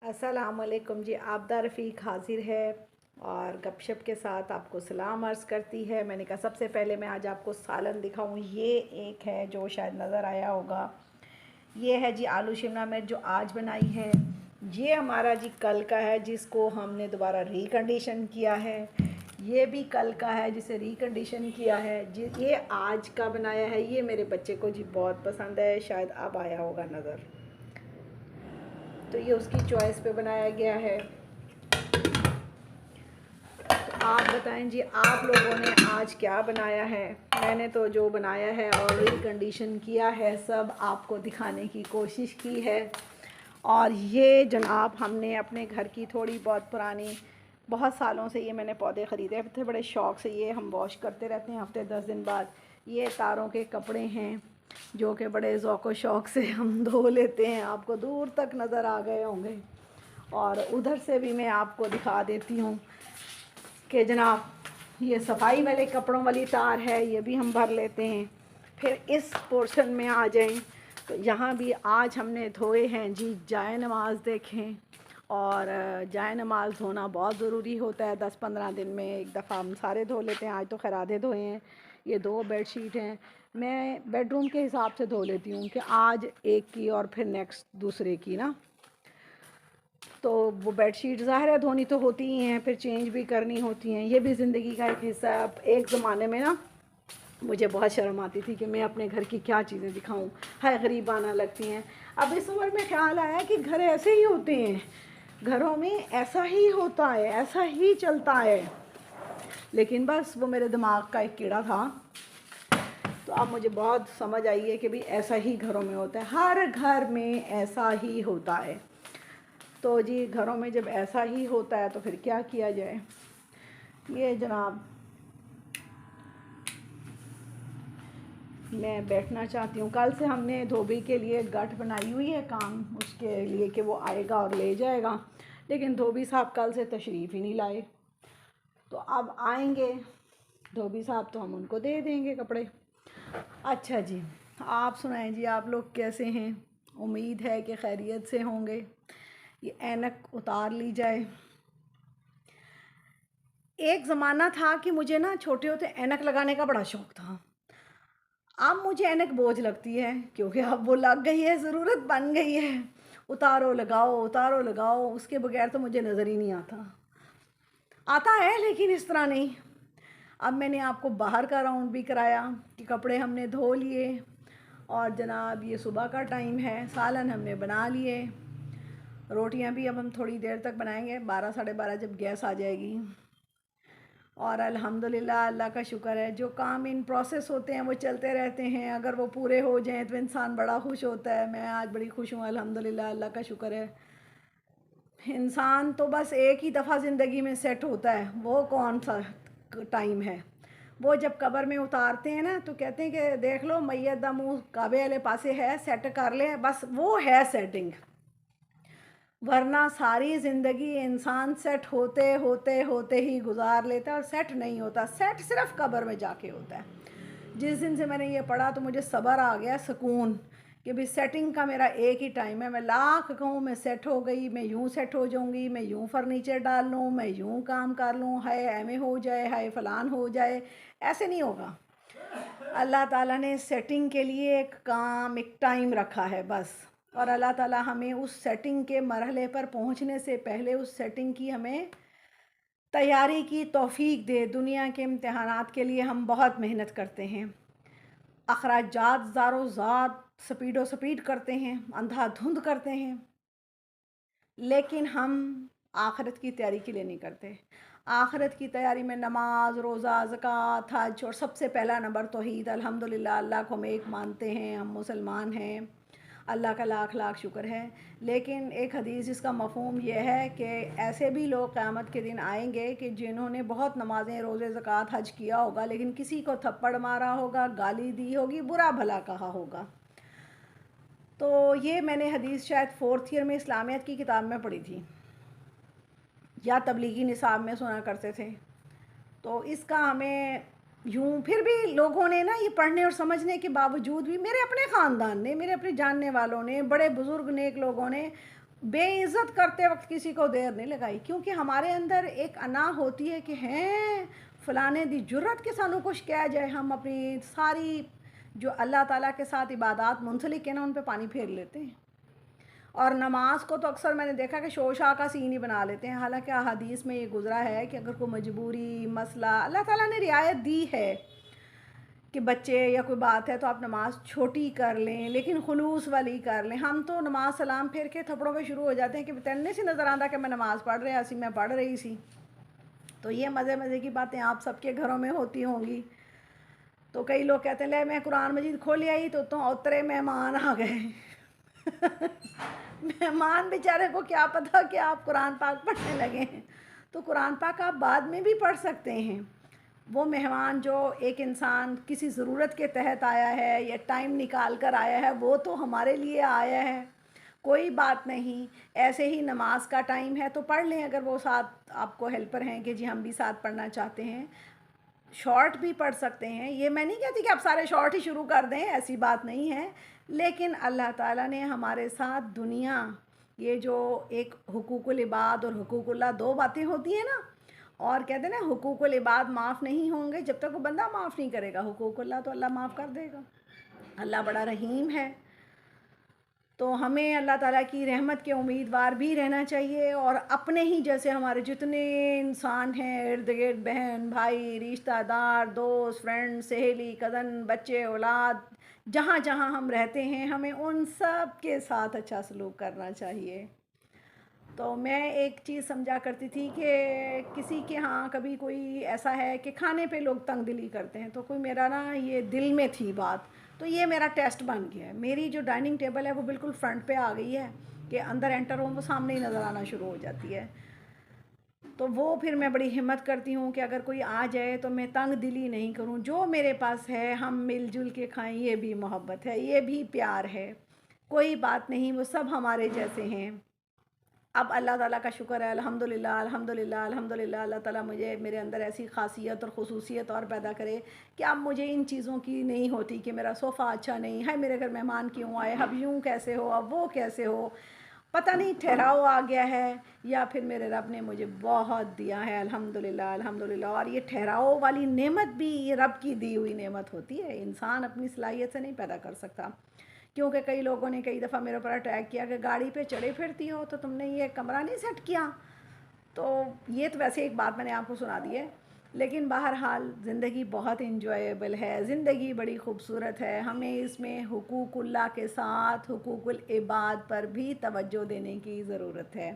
अस्सलामुअलैकुम जी। आबदा रफ़ीक हाज़िर है और गपशप के साथ आपको सलाम अर्ज़ करती है। मैंने कहा सबसे पहले मैं आज आपको सालन दिखाऊं। ये एक है जो शायद नज़र आया होगा। ये है जी आलू शिमला मिर्च जो आज बनाई है। ये हमारा जी कल का है जिसको हमने दोबारा रिकंडीशन किया है। ये भी कल का है जिसे रिकंडीशन किया है जी। ये आज का बनाया है। ये मेरे बच्चे को जी बहुत पसंद है, शायद अब आया होगा नज़र, तो ये उसकी चॉइस पे बनाया गया है। तो आप बताएं जी, आप लोगों ने आज क्या बनाया है। मैंने तो जो बनाया है ऑलरेडी कंडीशन किया है, सब आपको दिखाने की कोशिश की है। और ये जनाब हमने अपने घर की थोड़ी बहुत पुरानी, बहुत सालों से ये मैंने पौधे ख़रीदे थे बड़े शौक़ से। ये हम वॉश करते रहते हैं हफ्ते 10 दिन बाद। ये तारों के कपड़े हैं जो कि बड़े ज़ौक़ शौक़ से हम धो लेते हैं। आपको दूर तक नज़र आ गए होंगे। और उधर से भी मैं आपको दिखा देती हूँ कि जनाब ये सफाई वाले कपड़ों वाली तार है, ये भी हम भर लेते हैं। फिर इस पोर्शन में आ जाएं तो यहाँ भी आज हमने धोए हैं जी जाए नमाज़ देखें। और जाए नमाज़ धोना बहुत ज़रूरी होता है। 10-15 दिन में एक दफ़ा हम सारे धो लेते हैं। आज तो खैर आधे धोए हैं। ये 2 बेडशीट हैं। मैं बेडरूम के हिसाब से धो लेती हूँ कि आज एक की और फिर नेक्स्ट दूसरे की ना। तो वो बेडशीट ज़ाहिर है धोनी तो होती ही हैं, फिर चेंज भी करनी होती हैं। ये भी ज़िंदगी का एक हिस्सा है। अब एक ज़माने में ना मुझे बहुत शर्म आती थी कि मैं अपने घर की क्या चीज़ें दिखाऊं, है गरीबाना लगती हैं। अब इस उम्र में ख्याल आया कि घर ऐसे ही होते हैं, घरों में ऐसा ही होता है, ऐसा ही चलता है। लेकिन बस वो मेरे दिमाग का एक कीड़ा था। तो अब मुझे बहुत समझ आई है कि भाई ऐसा ही घरों में होता है, हर घर में ऐसा ही होता है। तो जी घरों में जब ऐसा ही होता है तो फिर क्या किया जाए। ये जनाब मैं बैठना चाहती हूँ। कल से हमने धोबी के लिए गठ बनाई हुई है काम उसके लिए कि वो आएगा और ले जाएगा, लेकिन धोबी साहब कल से तशरीफ़ ही नहीं लाए। तो अब आएंगे धोबी साहब तो हम उनको दे देंगे कपड़े। अच्छा जी, आप सुनाएं जी, आप लोग कैसे हैं। उम्मीद है कि खैरियत से होंगे। ये ऐनक उतार ली जाए। एक ज़माना था कि मुझे ना छोटे होते ऐनक लगाने का बड़ा शौक़ था। अब मुझे ऐनक बोझ लगती है क्योंकि अब वो लग गई है, ज़रूरत बन गई है। उतारो लगाओ, उतारो लगाओ, उसके बगैर तो मुझे नज़र ही नहीं आता। आता है लेकिन इस तरह नहीं। अब मैंने आपको बाहर का राउंड भी कराया कि कपड़े हमने धो लिए। और जनाब ये सुबह का टाइम है, सालन हमने बना लिए। रोटियां भी अब हम थोड़ी देर तक बनाएंगे, 12 साढ़े 12 जब गैस आ जाएगी। और अल्हम्दुलिल्लाह अल्लाह का शुक्र है, जो काम इन प्रोसेस होते हैं वो चलते रहते हैं। अगर वो पूरे हो जाएं तो इंसान बड़ा खुश होता है। मैं आज बड़ी खुश हूँ, अल्हम्दुलिल्लाह अल्लाह का शुक्र है। इंसान तो बस एक ही दफ़ा ज़िंदगी में सेट होता है, वो कौन सा टाइम है। वो जब कब्र में उतारते हैं ना तो कहते हैं कि देख लो मैयत दा मुँह काबे वाले पासे है, सेट कर ले, बस वो है सेटिंग। वरना सारी ज़िंदगी इंसान सेट होते होते होते ही गुजार लेता है और सेट नहीं होता। सेट सिर्फ कब्र में जाके होता है। जिस दिन से मैंने ये पढ़ा तो मुझे सब्र आ गया, सुकून, कि भाई सेटिंग का मेरा एक ही टाइम है। मैं लाख कहूँ मैं सेट हो गई, मैं यूँ सेट हो जाऊँगी, मैं यूँ फर्नीचर डाल लूँ, मैं यूँ काम कर लूँ, हाय एम हो जाए, हाय फ़लान हो जाए, ऐसे नहीं होगा। अल्लाह ताला ने सेटिंग के लिए एक काम, एक टाइम रखा है बस। और अल्लाह ताला हमें उस सेटिंग के मरहले पर पहुंचने से पहले उस सेटिंग की हमें तैयारी की तौफीक दे। दुनिया के इम्तहानात के लिए हम बहुत मेहनत करते हैं, अखराजात ज़ारो ज़ात स्पीडो स्पीड करते हैं, अंधाधुंध करते हैं, लेकिन हम आखिरत की तैयारी के लिए नहीं करते। आखिरत की तैयारी में नमाज, रोज़ा, ज़कात, हज और सबसे पहला नंबर तौहीद। अल्हम्दुलिल्लाह अल्लाह को हम एक मानते हैं, हम मुसलमान हैं, अल्लाह का लाख लाख शुक्र है। लेकिन एक हदीस जिसका मफ़हूम यह है कि ऐसे भी लोग क़यामत के दिन आएंगे कि जिन्होंने बहुत नमाज़ें, रोज़े, ज़कात, हज किया होगा, लेकिन किसी को थप्पड़ मारा होगा, गाली दी होगी, बुरा भला कहा होगा। तो ये मैंने हदीस शायद 4th ईयर में इस्लामियत की किताब में पढ़ी थी या तबलीगी निसाब में सुना करते थे। तो इसका हमें यूँ फिर भी लोगों ने ना ये पढ़ने और समझने के बावजूद भी, मेरे अपने ख़ानदान ने, मेरे अपने जानने वालों ने, बड़े बुज़ुर्ग नेक लोगों ने बेइज्जत करते वक्त किसी को देर नहीं लगाई, क्योंकि हमारे अंदर एक अना होती है कि हैं फलाने दी जुर्रत के सानू कुछ कह जाए, हम अपनी सारी जो अल्लाह ताला के साथ इबादत मुंसलिक है ना, उन पे पानी फेर लेते हैं। और नमाज को तो अक्सर मैंने देखा कि शोशा का सीन ही बना लेते हैं, हालांकि हदीस में ये गुजरा है कि अगर कोई मजबूरी मसला अल्लाह ताला ने रियायत दी है कि बच्चे या कोई बात है तो आप नमाज़ छोटी कर लें, लेकिन खुलूस वाली कर लें। हम तो नमाज सलाम फेर के थपड़ों पे शुरू हो जाते हैं कि तन्ने से नज़र आता कि मैं नमाज़ पढ़ रहा सी, मैं पढ़ रही सी। तो ये मज़े मज़े की बातें आप सबके घरों में होती होंगी। तो कई लोग कहते हैं ले मैं कुरान मजीद खोल आई तो उतरे मेहमान आ गए। मेहमान बेचारे को क्या पता कि आप कुरान पाक पढ़ने लगे हैं। तो कुरान पाक आप बाद में भी पढ़ सकते हैं। वो मेहमान जो एक इंसान किसी ज़रूरत के तहत आया है या टाइम निकाल कर आया है, वो तो हमारे लिए आया है, कोई बात नहीं। ऐसे ही नमाज का टाइम है तो पढ़ लें, अगर वो साथ आपको हेल्पर हैं कि जी हम भी साथ पढ़ना चाहते हैं। शॉर्ट भी पढ़ सकते हैं, ये मैं नहीं कहती कि आप सारे शॉर्ट ही शुरू कर दें, ऐसी बात नहीं है। लेकिन अल्लाह ताला ने हमारे साथ दुनिया, ये जो एक हुकूकुल इबाद और हुकूकुल्लाह दो बातें होती हैं ना, और कहते हैं ना हुकूकुल इबाद माफ़ नहीं होंगे जब तक वो बंदा माफ़ नहीं करेगा, हुकूकुल्लाह तो अल्लाह माफ़ कर देगा। अल्लाह बड़ा रहीम है। तो हमें अल्लाह ताला की रहमत के उम्मीदवार भी रहना चाहिए, और अपने ही जैसे हमारे जितने इंसान हैं इर्द गिर्द, बहन भाई रिश्तेदार दोस्त फ्रेंड सहेली कज़न बच्चे औलाद, जहाँ जहाँ हम रहते हैं, हमें उन सब के साथ अच्छा सलूक करना चाहिए। तो मैं एक चीज़ समझा करती थी कि किसी के यहाँ कभी कोई ऐसा है कि खाने पे लोग तंग दिली करते हैं, तो कोई मेरा ना ये दिल में थी बात, तो ये मेरा टेस्ट बन गया है। मेरी जो डाइनिंग टेबल है वो बिल्कुल फ्रंट पे आ गई है कि अंदर एंटर हो वो सामने ही नज़र आना शुरू हो जाती है। तो वो फिर मैं बड़ी हिम्मत करती हूँ कि अगर कोई आ जाए तो मैं तंग दिली नहीं करूँ, जो मेरे पास है हम मिलजुल के खाएं, ये भी मोहब्बत है, ये भी प्यार है। कोई बात नहीं, वो सब हमारे जैसे हैं। अब अल्लाह ताला का शुक्र है, अल्हम्दुलिल्लाह अल्हम्दुलिल्लाह अल्हम्दुलिल्लाह, अल्लाह ताला मुझे मेरे अंदर ऐसी खासियत और ख़ुसूसियत और पैदा करे कि अब मुझे इन चीज़ों की नहीं होती कि मेरा सोफ़ा अच्छा नहीं है, मेरे घर मेहमान क्यों आए, अब यूँ कैसे हो, अब वो कैसे हो। पता नहीं ठहराव आ गया है या फिर मेरे रब ने मुझे बहुत दिया है, अल्हम्दुलिल्लाह अल्हम्दुलिल्लाह। और ये ठहराव वाली नेमत भी ये रब की दी हुई नेमत होती है, इंसान अपनी सलाहियत से नहीं पैदा कर सकता। क्योंकि कई लोगों ने कई दफ़ा मेरे ऊपर अटैक किया कि गाड़ी पे चढ़े फिरती हो तो तुमने ये कमरा नहीं सेट किया। तो ये तो वैसे एक बात मैंने आपको सुना दी है, लेकिन बहरहाल ज़िंदगी बहुत इंजॉयबल है, ज़िंदगी बड़ी खूबसूरत है। हमें इसमें हुकूकुल्लाह के साथ हुकूकुल इबाद पर भी तवज्जो देने की ज़रूरत है।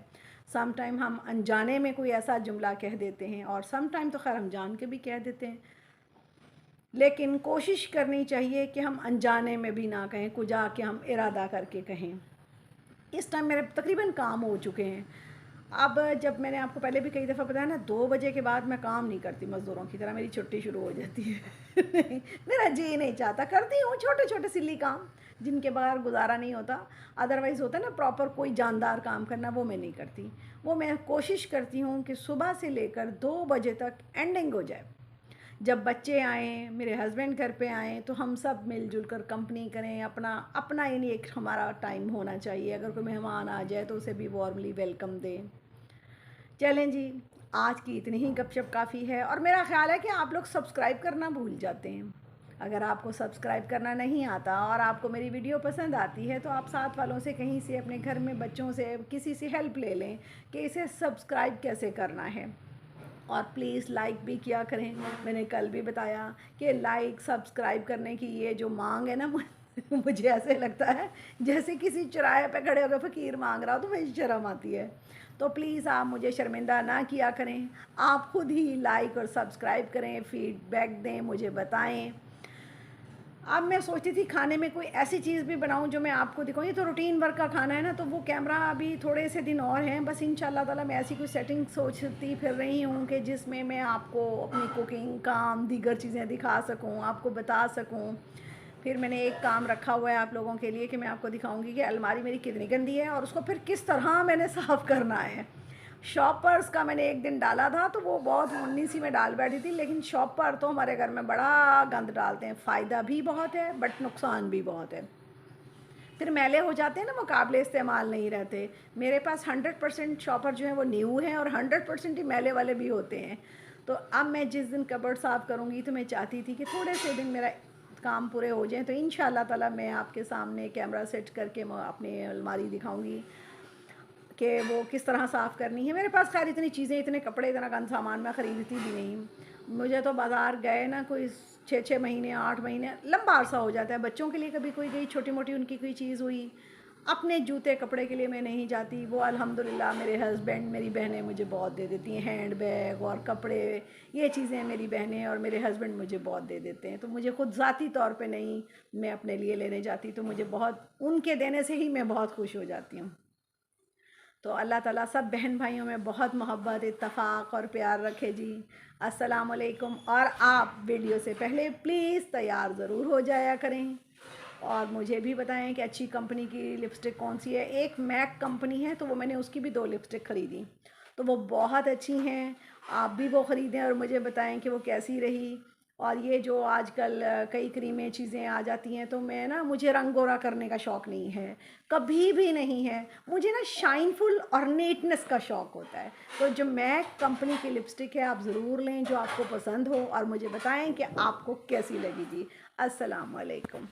सम टाइम हम अनजाने में कोई ऐसा जुमला कह देते हैं, और सम टाइम तो खैर हम जान के भी कह देते हैं, लेकिन कोशिश करनी चाहिए कि हम अनजाने में भी ना कहें, कुछ जाके हम इरादा करके कहें। इस टाइम मेरे तकरीबन काम हो चुके हैं। अब जब मैंने आपको पहले भी कई दफ़ा बताया ना, 2 बजे के बाद मैं काम नहीं करती मज़दूरों की तरह, मेरी छुट्टी शुरू हो जाती है। मेरा जी नहीं चाहता, करती हूँ छोटे छोटे सिली काम जिनके बगैर गुजारा नहीं होता। अदरवाइज़ होता है ना प्रॉपर कोई जानदार काम करना, वो मैं नहीं करती। वो मैं कोशिश करती हूँ कि सुबह से लेकर 2 बजे तक एंडिंग हो जाए। जब बच्चे आएँ, मेरे हस्बैंड घर पे आएँ, तो हम सब मिलजुल कर कंपनी करें, अपना अपना यानी एक हमारा टाइम होना चाहिए। अगर कोई मेहमान आ जाए तो उसे भी वार्मली वेलकम दें। चलें जी, आज की इतनी ही गपशप काफ़ी है, और मेरा ख़्याल है कि आप लोग सब्सक्राइब करना भूल जाते हैं। अगर आपको सब्सक्राइब करना नहीं आता और आपको मेरी वीडियो पसंद आती है, तो आप साथ वालों से, कहीं से, अपने घर में बच्चों से, किसी से हेल्प ले लें कि इसे सब्सक्राइब कैसे करना है। और प्लीज़ लाइक भी किया करें। मैंने कल भी बताया कि लाइक सब्सक्राइब करने की ये जो मांग है ना, मुझे ऐसे लगता है जैसे किसी चौराहे पे खड़े होकर फ़कीर मांग रहा हो, तो मुझे शर्म आती है। तो प्लीज़ आप मुझे शर्मिंदा ना किया करें, आप खुद ही लाइक और सब्सक्राइब करें, फीडबैक दें, मुझे बताएं। अब मैं सोचती थी खाने में कोई ऐसी चीज़ भी बनाऊं जो मैं आपको दिखाऊं। ये तो रूटीन वर्क का खाना है ना, तो वो कैमरा अभी थोड़े से दिन और हैं, बस इंशाल्लाह ताला मैं ऐसी कोई सेटिंग सोचती फिर रही हूँ कि जिसमें मैं आपको अपनी कुकिंग काम दीगर चीज़ें दिखा सकूँ, आपको बता सकूँ। फिर मैंने एक काम रखा हुआ है आप लोगों के लिए कि मैं आपको दिखाऊंगी कि अलमारी मेरी कितनी गंदी है और उसको फिर किस तरह मैंने साफ़ करना है। शॉपर्स का मैंने एक दिन डाला था तो वो बहुत मुन्नी सी में डाल बैठी थी, लेकिन शॉपर तो हमारे घर में बड़ा गंद डालते हैं। फ़ायदा भी बहुत है बट नुकसान भी बहुत है। फिर मैले हो जाते हैं ना, वो काबिल इस्तेमाल नहीं रहते। मेरे पास 100% शॉपर जो हैं वो न्यू हैं और 100% ही मैले वाले भी होते हैं। तो अब मैं जिस दिन कबर्ड साफ़ करूँगी तो मैं चाहती थी कि थोड़े से दिन मेरा काम पूरे हो जाएँ, तो इंशाल्लाह ताला मैं आपके सामने कैमरा सेट करके मैं अपनी अलमारी दिखाऊँगी कि वो किस तरह साफ़ करनी है। मेरे पास खैर इतनी चीज़ें, इतने कपड़े, इतना गंद सामान मैं ख़रीदती भी नहीं। मुझे तो बाज़ार गए ना कोई 6-6 महीने, 8 महीने, लंबा अरसा हो जाता है। बच्चों के लिए कभी कोई गई, छोटी-मोटी उनकी कोई चीज़ हुई। अपने जूते कपड़े के लिए मैं नहीं जाती। वो अल्हम्दुलिल्लाह मेरे हस्बैंड, मेरी बहनें मुझे बहुत दे देती हैं। हैंड बैग और कपड़े, ये चीज़ें मेरी बहनें और मेरे हस्बैंड मुझे बहुत दे देते हैं। तो मुझे खुद ज़ाती तौर पे नहीं मैं अपने लिए लेने जाती, तो मुझे बहुत उनके देने से ही मैं बहुत खुश हो जाती हूँ। तो अल्लाह ताला सब बहन भाइयों में बहुत मोहब्बत, इत्तफ़ाक़ और प्यार रखे जी। अस्सलाम वालेकुम। और आप वीडियो से पहले प्लीज़ तैयार ज़रूर हो जाया करें और मुझे भी बताएं कि अच्छी कंपनी की लिपस्टिक कौन सी है। एक मैक कंपनी है, तो वो मैंने उसकी भी 2 लिपस्टिक ख़रीदी, तो वो बहुत अच्छी हैं। आप भी वो ख़रीदें और मुझे बताएं कि वो कैसी रही। और ये जो आजकल कई क्रीमें चीज़ें आ जाती हैं, तो मैं ना, मुझे रंग गोरा करने का शौक़ नहीं है, कभी भी नहीं है। मुझे ना शाइनफुल और नीटनेस का शौक़ होता है। तो जो मैक कंपनी की लिपस्टिक है आप ज़रूर लें, जो आपको पसंद हो, और मुझे बताएं कि आपको कैसी लगी जी। अस्सलाम वालेकुम।